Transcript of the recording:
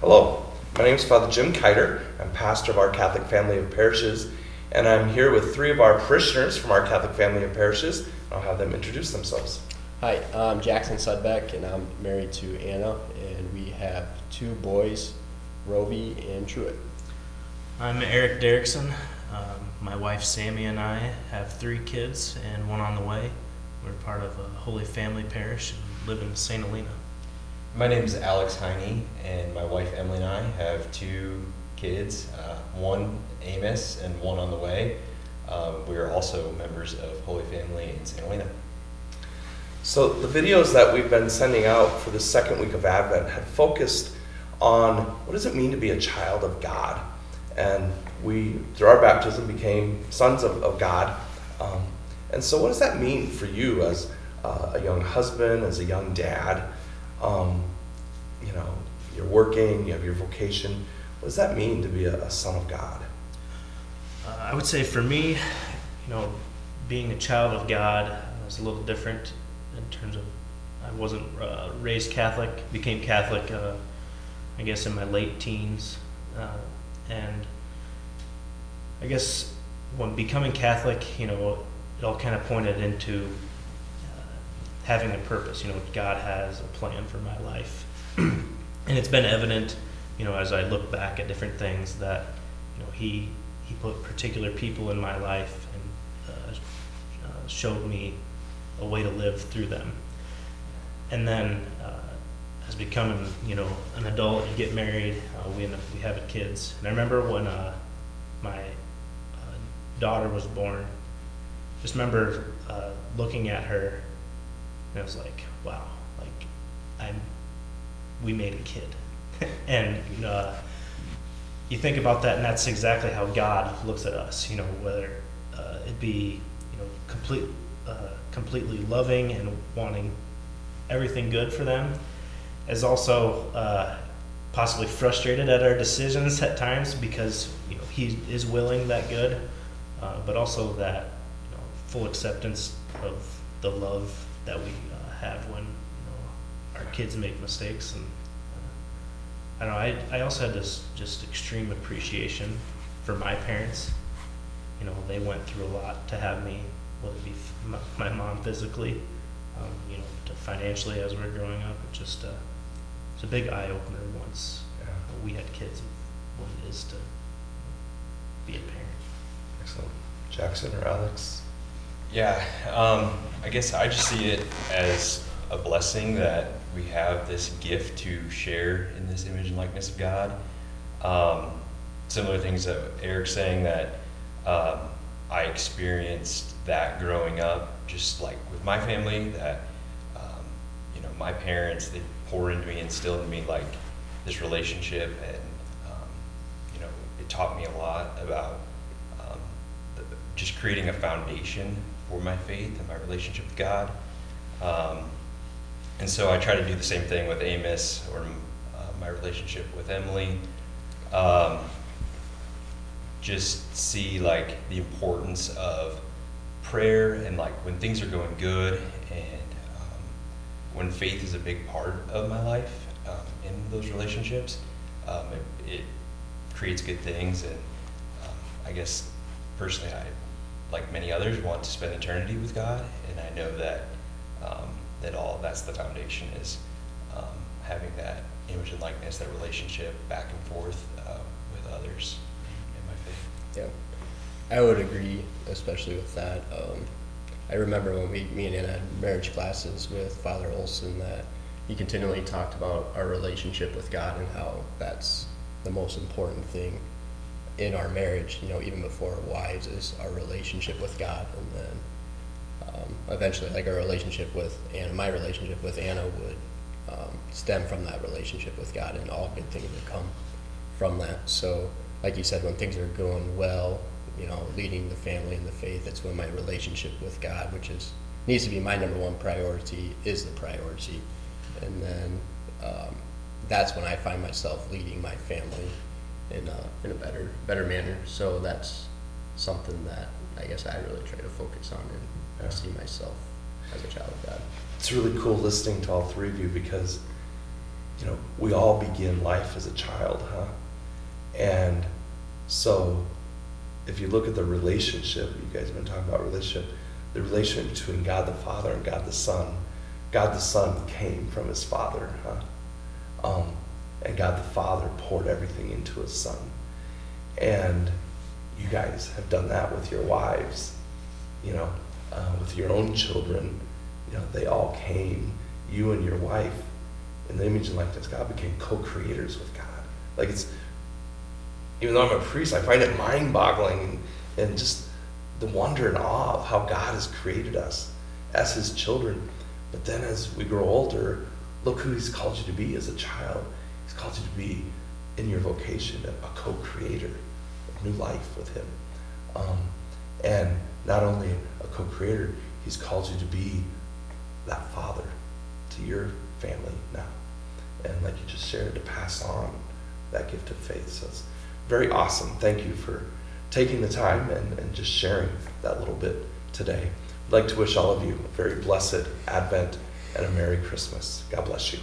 Hello, my name is Father Jim Kiter. I'm pastor of our Catholic family of parishes, and I'm here with three of our parishioners from our Catholic family of parishes. I'll have them introduce themselves. Hi, I'm Jackson Sudbeck, and I'm married to Anna, and we have two boys, Roby and Truett. I'm Eric Derrickson. My wife Sammy and I have 3 kids and one on the way. We're part of a Holy Family Parish and live in St. Helena. My name is Alex Heine, and my wife Emily and I have 2 kids, one Amos and one on the way. We are also members of Holy Family in St. Helena. So the videos that we've been sending out for the second week of Advent have focused on what does it mean to be a child of God. And we, through our baptism, became sons of God. And so what does that mean for you as a young husband, as a young dad? You're working, you have your vocation. What does that mean to be a son of God? I would say for me, being a child of God was a little different in terms of I wasn't raised Catholic, became Catholic, I guess in my late teens. And I guess when becoming Catholic, it all kind of pointed into having a purpose. God has a plan for my life. And it's been evident, as I look back at different things that, he put particular people in my life and showed me a way to live through them. And then as becoming, an adult, you get married, we have kids. And I remember when my daughter was born, just remember looking at her, and I was like, wow, we made a kid. And you think about that, and that's exactly how God looks at us, whether it be, completely loving and wanting everything good for them, as also possibly frustrated at our decisions at times because he is willing that good, but also that full acceptance of the love that we have when our kids make mistakes. And I don't know, I also had this just extreme appreciation for my parents. They went through a lot to have me, whether it be my mom physically, to financially as we were growing up. It's a big eye opener once we had kids of what it is to be a parent. Excellent. Jackson or Alex? Yeah, I guess I just see it as a blessing that we have this gift to share in this image and likeness of God. Similar things that Eric's saying, that I experienced that growing up, just like with my family, that my parents, they pour into me, instilled in me like this relationship, and it taught me a lot about just creating a foundation for my faith and my relationship with God. And so I try to do the same thing with Amos, or my relationship with Emily. Just see like the importance of prayer, and like when things are going good, and when faith is a big part of my life in those relationships, it creates good things. And I guess personally, I, like many others, want to spend eternity with God, and I know that that's the foundation, is having that image and likeness, that relationship back and forth with others in my faith. Yeah, I would agree, especially with that. I remember when me and Anna had marriage classes with Father Olson, that he continually talked about our relationship with God and how that's the most important thing in our marriage, even before our wives, is our relationship with God. And then eventually, like, our relationship with Anna, my relationship with Anna would stem from that relationship with God, and all good things would come from that. So like you said, when things are going well, leading the family in the faith, it's when my relationship with God, which needs to be my number one priority, is the priority. And then that's when I find myself leading my family in a better manner. So that's something that I guess I really try to focus on and see myself as a child of God. It's really cool listening to all three of you, because we all begin life as a child, huh? And so if you look at the relationship, you guys have been talking about relationship, the relationship between God the Father and God the Son came from his Father, huh? And God the Father poured everything into his Son. And you guys have done that with your wives, with your own children. They all came, you and your wife, in the image and likeness of God, became co-creators with God. Like, it's, even though I'm a priest, I find it mind-boggling and just the wonder and awe of how God has created us as his children. But then as we grow older, look who he's called you to be as a child. He's called you to be, in your vocation, a co-creator of new life with him. And not only a co-creator, he's called you to be that father to your family now. And like you just shared, to pass on that gift of faith. So it's very awesome. Thank you for taking the time and just sharing that little bit today. I'd like to wish all of you a very blessed Advent and a Merry Christmas. God bless you.